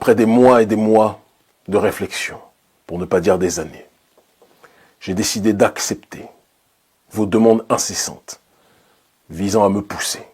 Après des mois et des mois de réflexion, pour ne pas dire des années, j'ai décidé d'accepter vos demandes incessantes visant à me pousser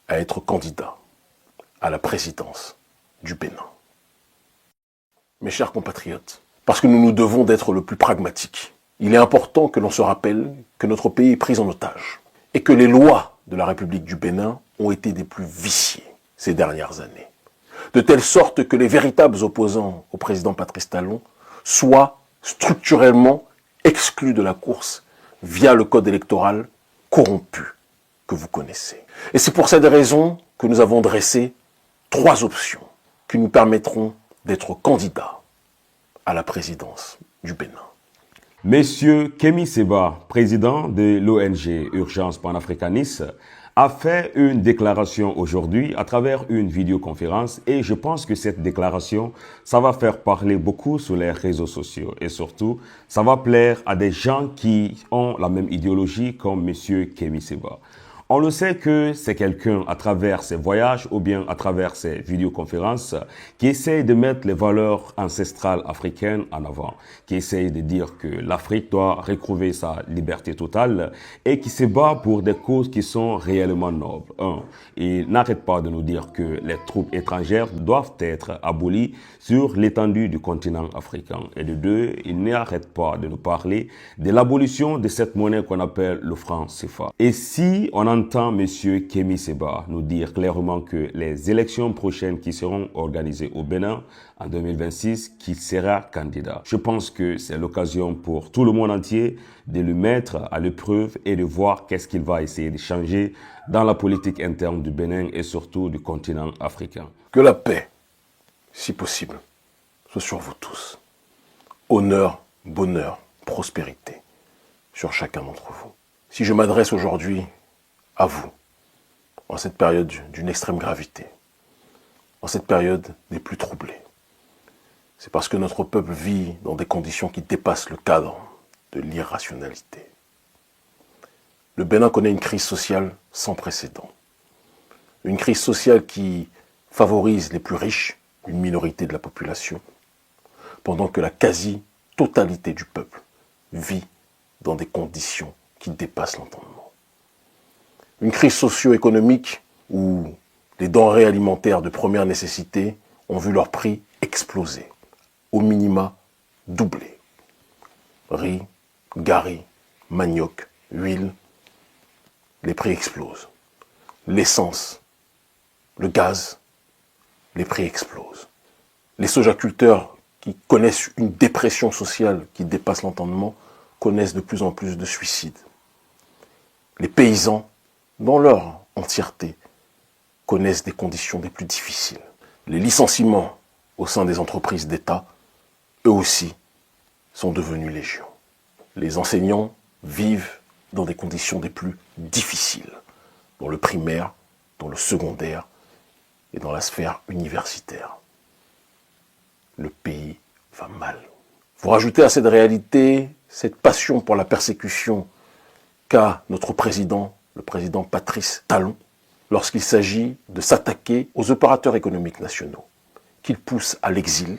à être candidat à la présidence du Bénin. Mes chers compatriotes, parce que nous nous devons d'être le plus pragmatique, il est important que l'on se rappelle que notre pays est pris en otage et que les lois de la République du Bénin ont été des plus viciées ces dernières années, de telle sorte que les véritables opposants au président Patrice Talon soient structurellement exclus de la course via le code électoral corrompu que vous connaissez. Et c'est pour cette raison que nous avons dressé 3 options qui nous permettront d'être candidats à la présidence du Bénin. Monsieur Kémi Séba, président de l'ONG Urgence Panafricaniste, a fait une déclaration aujourd'hui à travers une vidéoconférence et je pense que cette déclaration, ça va faire parler beaucoup sur les réseaux sociaux et surtout, ça va plaire à des gens qui ont la même idéologie comme Monsieur Kémi Séba. On le sait que c'est quelqu'un à travers ses voyages ou bien à travers ses vidéoconférences qui essaye de mettre les valeurs ancestrales africaines en avant, qui essaye de dire que l'Afrique doit retrouver sa liberté totale et qui se bat pour des causes qui sont réellement nobles. Il n'arrête pas de nous dire que les troupes étrangères doivent être abolies sur l'étendue du continent africain. Et de 2, il n'arrête pas de nous parler de l'abolition de cette monnaie qu'on appelle le franc CFA. Et si on entend M. Kémi Séba nous dire clairement que les élections prochaines qui seront organisées au Bénin en 2026, qu'il sera candidat. Je pense que c'est l'occasion pour tout le monde entier de le mettre à l'épreuve et de voir qu'est-ce qu'il va essayer de changer dans la politique interne du Bénin et surtout du continent africain. Que la paix, si possible, soit sur vous tous. Honneur, bonheur, prospérité sur chacun d'entre vous. Si je m'adresse aujourd'hui à vous, en cette période d'une extrême gravité, en cette période des plus troublées, c'est parce que notre peuple vit dans des conditions qui dépassent le cadre de l'irrationalité. Le Bénin connaît une crise sociale sans précédent. Une crise sociale qui favorise les plus riches, une minorité de la population, pendant que la quasi-totalité du peuple vit dans des conditions qui dépassent l'entendement. Une crise socio-économique où les denrées alimentaires de première nécessité ont vu leur prix exploser, au minima doubler. Riz, gari, manioc, huile, les prix explosent. L'essence, le gaz, les prix explosent. Les sojaculteurs qui connaissent une dépression sociale qui dépasse l'entendement connaissent de plus en plus de suicides. Les paysans, dans leur entièreté, connaissent des conditions des plus difficiles. Les licenciements au sein des entreprises d'État, eux aussi, sont devenus légion. Les enseignants vivent dans des conditions des plus difficiles, dans le primaire, dans le secondaire et dans la sphère universitaire. Le pays va mal. Vous rajoutez à cette réalité cette passion pour la persécution qu'a notre président, le président Patrice Talon, lorsqu'il s'agit de s'attaquer aux opérateurs économiques nationaux, qu'il pousse à l'exil,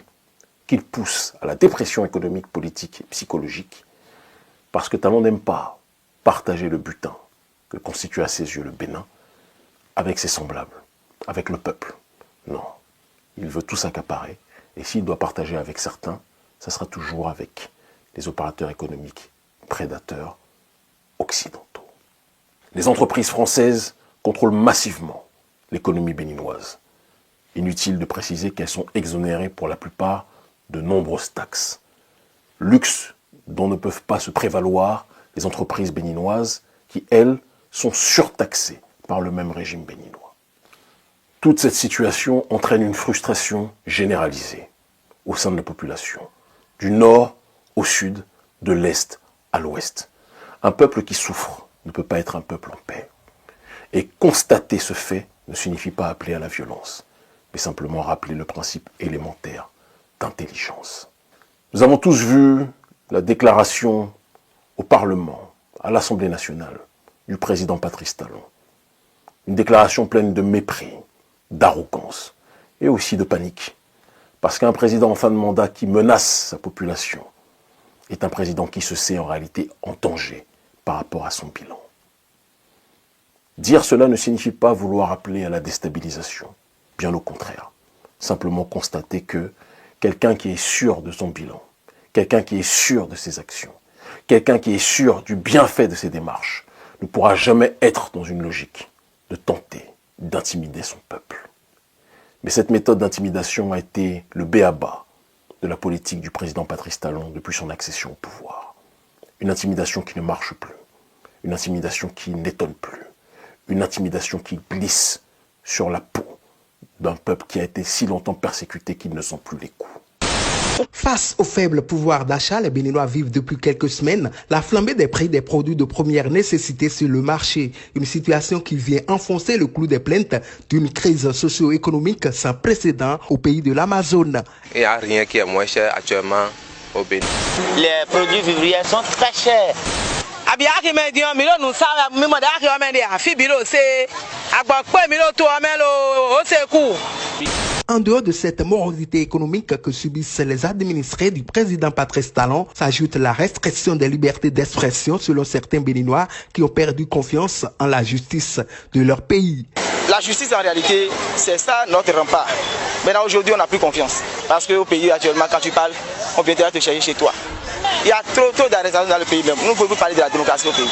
qu'il pousse à la dépression économique, politique et psychologique, parce que Talon n'aime pas partager le butin que constitue à ses yeux le Bénin avec ses semblables, avec le peuple. Non, il veut tout s'accaparer, et s'il doit partager avec certains, ça sera toujours avec les opérateurs économiques prédateurs occidentaux. Les entreprises françaises contrôlent massivement l'économie béninoise. Inutile de préciser qu'elles sont exonérées pour la plupart de nombreuses taxes. Luxe dont ne peuvent pas se prévaloir les entreprises béninoises qui, elles, sont surtaxées par le même régime béninois. Toute cette situation entraîne une frustration généralisée au sein de la population, du nord au sud, de l'est à l'ouest. Un peuple qui souffre ne peut pas être un peuple en paix. Et constater ce fait ne signifie pas appeler à la violence, mais simplement rappeler le principe élémentaire d'intelligence. Nous avons tous vu la déclaration au Parlement, à l'Assemblée nationale, du président Patrice Talon. Une déclaration pleine de mépris, d'arrogance et aussi de panique Parce qu'un président en fin de mandat qui menace sa population est un président qui se sait en réalité en danger par rapport à son bilan. Dire cela ne signifie pas vouloir appeler à la déstabilisation. Bien au contraire. Simplement constater que quelqu'un qui est sûr de son bilan, quelqu'un qui est sûr de ses actions, quelqu'un qui est sûr du bienfait de ses démarches, ne pourra jamais être dans une logique de tenter d'intimider son peuple. Mais cette méthode d'intimidation a été le b.a.-ba de la politique du président Patrice Talon depuis son accession au pouvoir. Une intimidation qui ne marche plus, une intimidation qui n'étonne plus, une intimidation qui glisse sur la peau d'un peuple qui a été si longtemps persécuté qu'il ne sent plus les coups. Face au faible pouvoir d'achat, les Béninois vivent depuis quelques semaines la flambée des prix des produits de première nécessité sur le marché. Une situation qui vient enfoncer le clou des plaintes d'une crise socio-économique sans précédent au pays de l'Amazone. Il n'y a rien qui est moins cher actuellement au Bénin. Les produits vivriers sont très chers. En dehors de cette morosité économique que subissent les administrés du président Patrice Talon, s'ajoute la restriction des libertés d'expression selon certains Béninois qui ont perdu confiance en la justice de leur pays. La justice en réalité, c'est ça notre rempart. Maintenant aujourd'hui on n'a plus confiance. Parce qu'au pays actuellement quand tu parles, on viendra te chercher chez toi. Il y a trop d'arrestations dans le pays même. Nous ne pouvons plus parler de la démocratie au pays.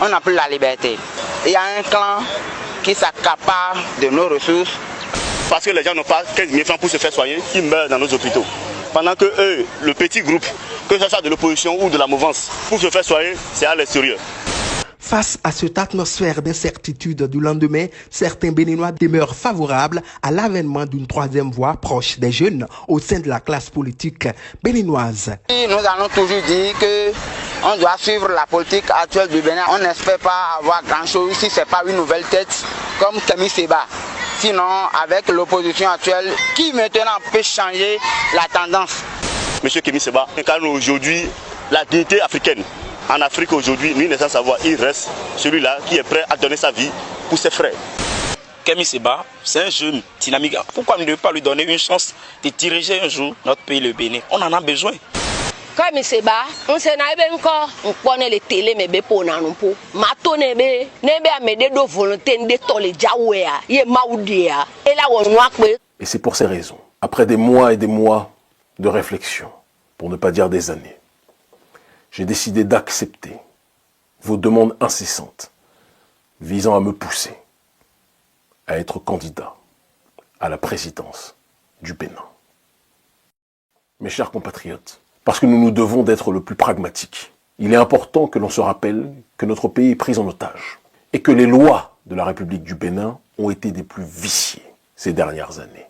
On n'a plus la liberté. Il y a un clan qui s'accapare de nos ressources. Parce que les gens n'ont pas 15 000 francs pour se faire soigner, ils meurent dans nos hôpitaux. Pendant que eux, le petit groupe, que ce soit de l'opposition ou de la mouvance, pour se faire soigner, c'est à l'extérieur. Face à cette atmosphère d'incertitude du lendemain, certains Béninois demeurent favorables à l'avènement d'une troisième voie proche des jeunes au sein de la classe politique béninoise. Nous allons toujours dire qu'on doit suivre la politique actuelle du Bénin. On n'espère pas avoir grand-chose si ce n'est pas une nouvelle tête comme Kémy Séba. Sinon, avec l'opposition actuelle, qui maintenant peut changer la tendance? Monsieur Kémy Séba incarne aujourd'hui la dignité africaine. En Afrique aujourd'hui, nous ne sans savoir, il reste celui-là qui est prêt à donner sa vie pour ses frères. Kémy Séba, c'est un jeune dynamique. Pourquoi ne pas lui donner une chance de diriger un jour notre pays, le Bénin? On en a besoin. Kémy Séba, on s'en a encore, on connaît les télé, mais pour nous pour. Mato nebe a mené de volonté de toller jaouéa, yé maoudéa, et là on voit que. Et c'est pour ces raisons, après des mois et des mois de réflexion, pour ne pas dire des années, j'ai décidé d'accepter vos demandes incessantes visant à me pousser à être candidat à la présidence du Bénin. Mes chers compatriotes, parce que nous nous devons d'être le plus pragmatique, il est important que l'on se rappelle que notre pays est pris en otage et que les lois de la République du Bénin ont été des plus viciées ces dernières années,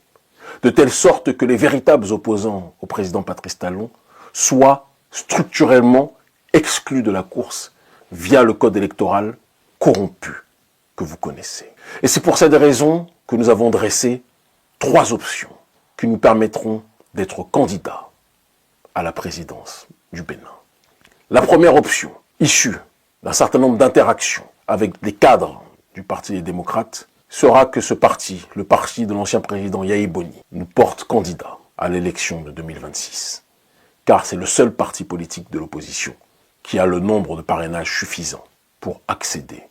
de telle sorte que les véritables opposants au président Patrice Talon soient structurellement exclus de la course via le code électoral corrompu que vous connaissez. Et c'est pour cette raison que nous avons dressé 3 options qui nous permettront d'être candidats à la présidence du Bénin. La première option, issue d'un certain nombre d'interactions avec des cadres du Parti des démocrates, sera que ce parti, le parti de l'ancien président Yahi Boni, nous porte candidat à l'élection de 2026. Car c'est le seul parti politique de l'opposition qui a le nombre de parrainages suffisant pour accéder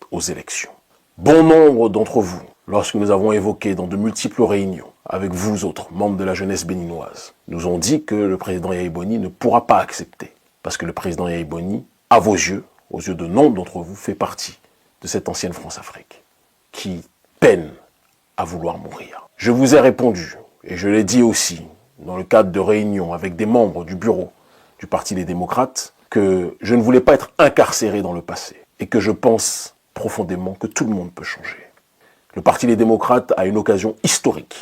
aux élections. Bon nombre d'entre vous, lorsque nous avons évoqué dans de multiples réunions avec vous autres, membres de la jeunesse béninoise, nous ont dit que le président Yahi Boni ne pourra pas accepter. Parce que le président Yahi Boni, à vos yeux, aux yeux de nombre d'entre vous, fait partie de cette ancienne France-Afrique qui peine à vouloir mourir. Je vous ai répondu, et je l'ai dit aussi, dans le cadre de réunions avec des membres du bureau du Parti des démocrates, que je ne voulais pas être incarcéré dans le passé et que je pense profondément que tout le monde peut changer. Le Parti des démocrates a une occasion historique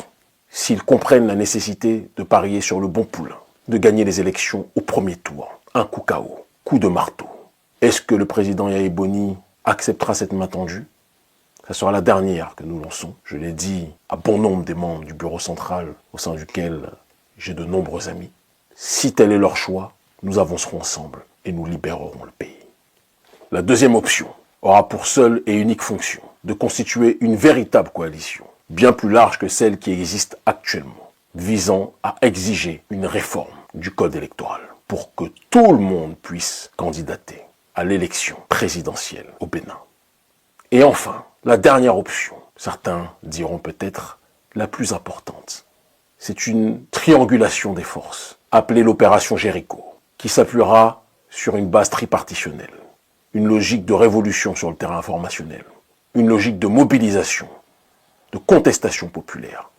s'ils comprennent la nécessité de parier sur le bon poulain, de gagner les élections au premier tour, un coup KO, coup de marteau. Est-ce que le président Yahi Boni acceptera cette main tendue? Ça sera la dernière que nous lançons. Je l'ai dit à bon nombre des membres du bureau central au sein duquel j'ai de nombreux amis. Si tel est leur choix, nous avancerons ensemble et nous libérerons le pays. La deuxième option aura pour seule et unique fonction de constituer une véritable coalition, bien plus large que celle qui existe actuellement, visant à exiger une réforme du code électoral pour que tout le monde puisse candidater à l'élection présidentielle au Bénin. Et enfin, la dernière option, certains diront peut-être la plus importante, c'est une triangulation des forces, appelée l'opération Jéricho, qui s'appuiera sur une base tripartitionnelle, une logique de révolution sur le terrain informationnel, une logique de mobilisation, de contestation populaire,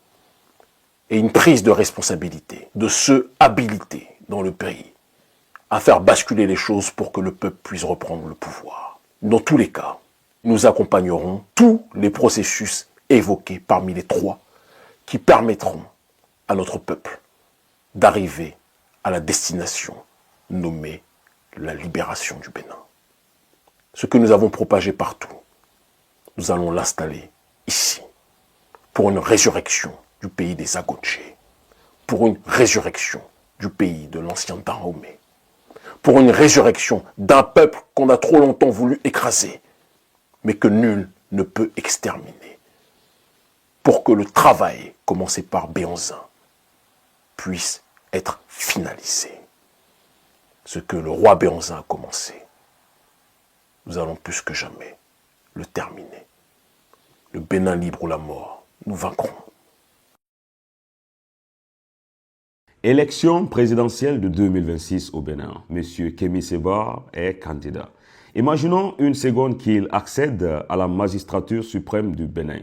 et une prise de responsabilité de ceux habilités dans le pays à faire basculer les choses pour que le peuple puisse reprendre le pouvoir. Dans tous les cas, nous accompagnerons tous les processus évoqués parmi les trois qui permettront à notre peuple d'arriver à la destination nommée la libération du Bénin. Ce que nous avons propagé partout, nous allons l'installer ici pour une résurrection du pays des Agonchés, pour une résurrection du pays de l'ancien Dahomey, pour une résurrection d'un peuple qu'on a trop longtemps voulu écraser, mais que nul ne peut exterminer, pour que le travail commencé par Béhanzin puisse être finalisé. Ce que le roi Béhanzin a commencé, nous allons plus que jamais le terminer. Le Bénin libre ou la mort, nous vaincrons. Élection présidentielle de 2026 au Bénin. Monsieur Kémi Séba est candidat. Imaginons une seconde qu'il accède à la magistrature suprême du Bénin.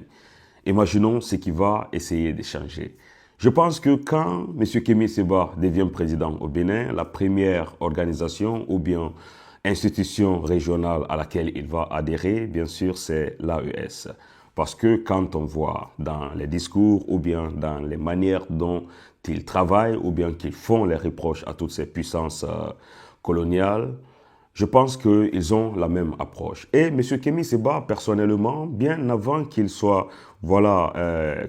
Imaginons ce qu'il va essayer de changer. Je pense que quand M. Kémi Séba devient président au Bénin, la première organisation ou bien institution régionale à laquelle il va adhérer, bien sûr, c'est l'AES. Parce que quand on voit dans les discours ou bien dans les manières dont ils travaillent ou bien qu'ils font les reproches à toutes ces puissances coloniales, je pense qu'ils ont la même approche. Et M. Kémi Séba, personnellement, bien avant qu'il soit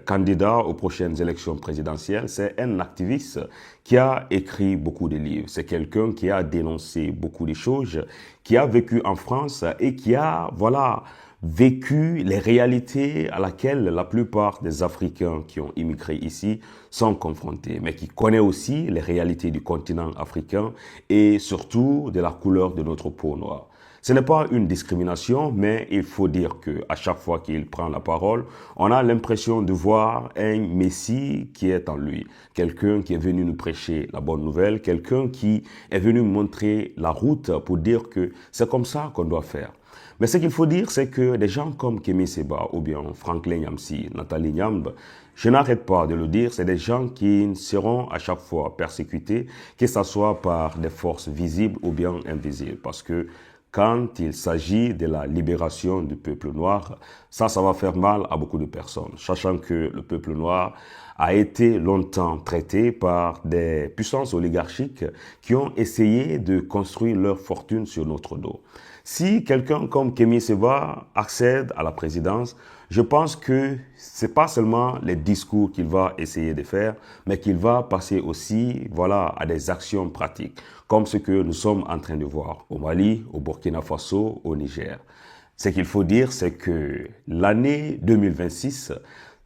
candidat aux prochaines élections présidentielles, c'est un activiste qui a écrit beaucoup de livres. C'est quelqu'un qui a dénoncé beaucoup de choses, qui a vécu en France et qui a, vécu les réalités à laquelle la plupart des Africains qui ont immigré ici sont confrontés, mais qui connaît aussi les réalités du continent africain et surtout de la couleur de notre peau noire. Ce n'est pas une discrimination, mais il faut dire qu'à chaque fois qu'il prend la parole, on a l'impression de voir un Messie qui est en lui. Quelqu'un qui est venu nous prêcher la bonne nouvelle, quelqu'un qui est venu montrer la route pour dire que c'est comme ça qu'on doit faire. Mais ce qu'il faut dire, c'est que des gens comme Kémi Séba ou bien Franklin Nyamsi, Nathalie Nyambe, je n'arrête pas de le dire, c'est des gens qui seront à chaque fois persécutés, que ce soit par des forces visibles ou bien invisibles. Parce que quand il s'agit de la libération du peuple noir, ça va faire mal à beaucoup de personnes, sachant que le peuple noir a été longtemps traité par des puissances oligarchiques qui ont essayé de construire leur fortune sur notre dos. Si quelqu'un comme Kémi Séba accède à la présidence, je pense que c'est pas seulement les discours qu'il va essayer de faire, mais qu'il va passer aussi, à des actions pratiques, comme ce que nous sommes en train de voir au Mali, au Burkina Faso, au Niger. Ce qu'il faut dire, c'est que l'année 2026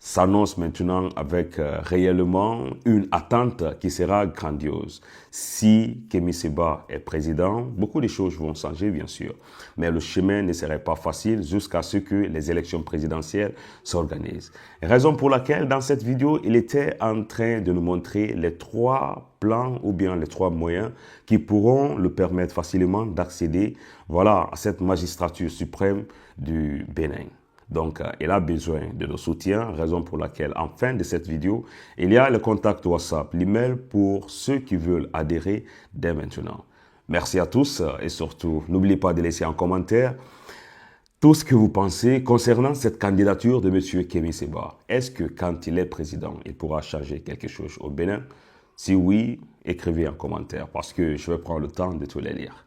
s'annonce maintenant avec réellement une attente qui sera grandiose. Si Kémi Séba est président, beaucoup de choses vont changer bien sûr, mais le chemin ne serait pas facile jusqu'à ce que les élections présidentielles s'organisent. Raison pour laquelle dans cette vidéo, il était en train de nous montrer les trois plans ou bien les trois moyens qui pourront le permettre facilement d'accéder à cette magistrature suprême du Bénin. Donc, il a besoin de nos soutiens, raison pour laquelle, en fin de cette vidéo, il y a le contact WhatsApp, l'email pour ceux qui veulent adhérer dès maintenant. Merci à tous et surtout, n'oubliez pas de laisser en commentaire tout ce que vous pensez concernant cette candidature de M. Kémi Séba. Est-ce que quand il est président, il pourra changer quelque chose au Bénin? Si oui, écrivez en commentaire parce que je vais prendre le temps de tous les lire.